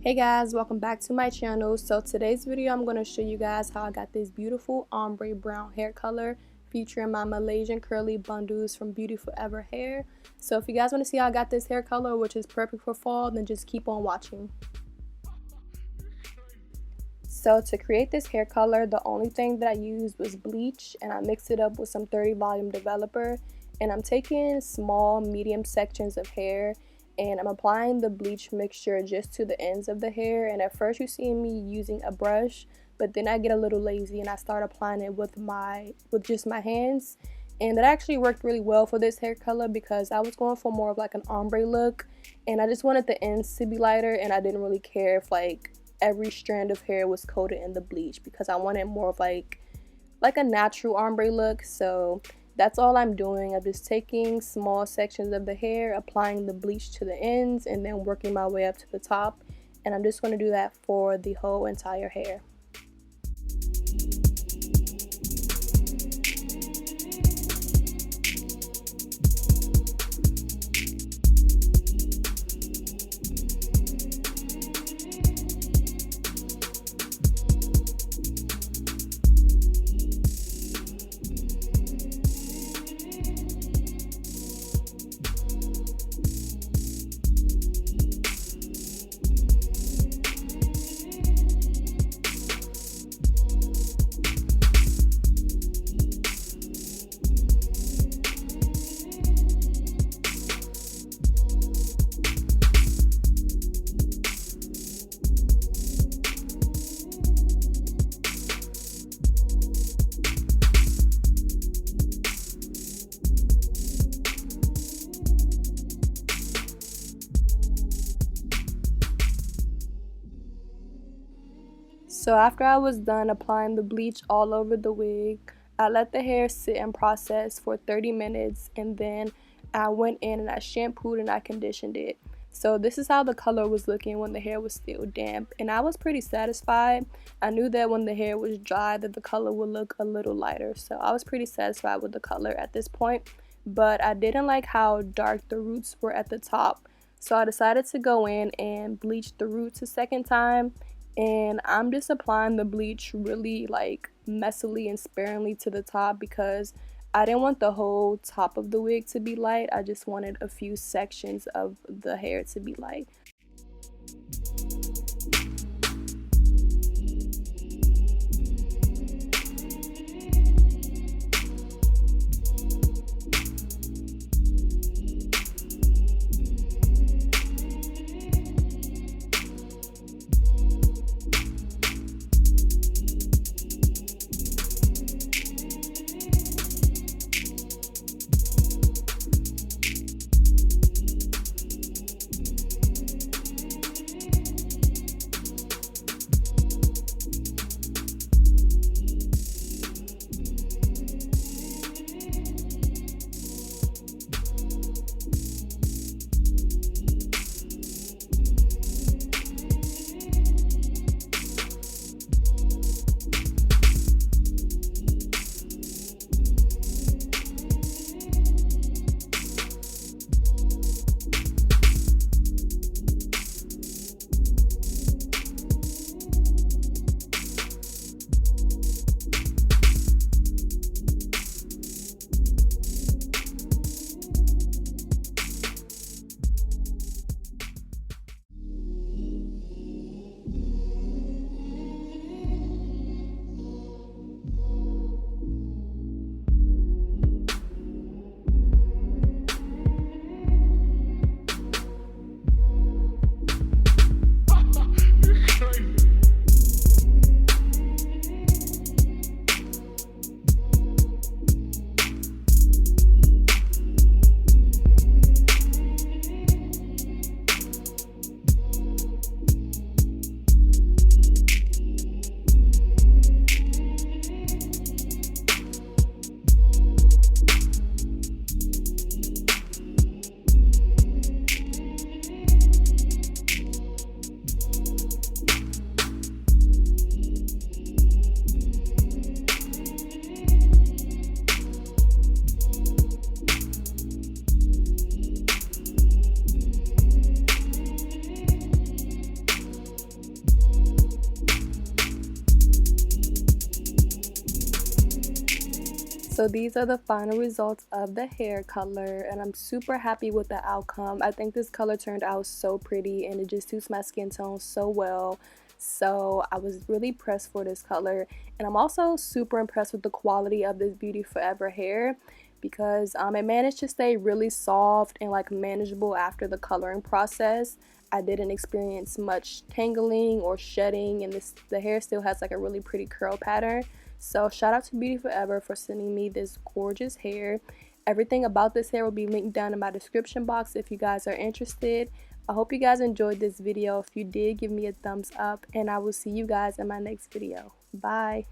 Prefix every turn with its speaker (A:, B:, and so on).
A: Hey guys, welcome back to my channel. So today's video I'm going to show you guys how I got this beautiful ombre brown hair color featuring my Malaysian curly bundles from Beautiful Ever Hair. So if you guys want to see how I got this hair color, which is perfect for fall, then just keep on watching. So to create this hair color, the only thing that I used was bleach, and I mixed it up with some 30 volume developer, and I'm taking small medium sections of hair and I'm applying the bleach mixture just to the ends of the hair. And at first you see me using a brush, but then I get a little lazy and I start applying it with just my hands, and that actually worked really well for this hair color because I was going for more of like an ombre look, and I just wanted the ends to be lighter, and I didn't really care if like every strand of hair was coated in the bleach because I wanted more of like a natural ombre look. So that's all I'm doing. I'm just taking small sections of the hair, applying the bleach to the ends, and then working my way up to the top. And I'm just going to do that for the whole entire hair. So after I was done applying the bleach all over the wig, I let the hair sit and process for 30 minutes, and then I went in and I shampooed and I conditioned it. So this is how the color was looking when the hair was still damp, and I was pretty satisfied. I knew that when the hair was dry that the color would look a little lighter, so I was pretty satisfied with the color at this point. But I didn't like how dark the roots were at the top, so I decided to go in and bleach the roots a second time. And I'm just applying the bleach really like messily and sparingly to the top because I didn't want the whole top of the wig to be light. I just wanted a few sections of the hair to be light. So these are the final results of the hair color, and I'm super happy with the outcome. I think this color turned out so pretty and it just suits my skin tone so well. So I was really pressed for this color, and I'm also super impressed with the quality of this Beauty Forever hair because it managed to stay really soft and like manageable after the coloring process. I didn't experience much tangling or shedding, and the hair still has like a really pretty curl pattern. So shout out to Beauty Forever for sending me this gorgeous hair. Everything about this hair will be linked down in my description box if you guys are interested. I hope you guys enjoyed this video. If you did, give me a thumbs up, and I will see you guys in my next video. Bye.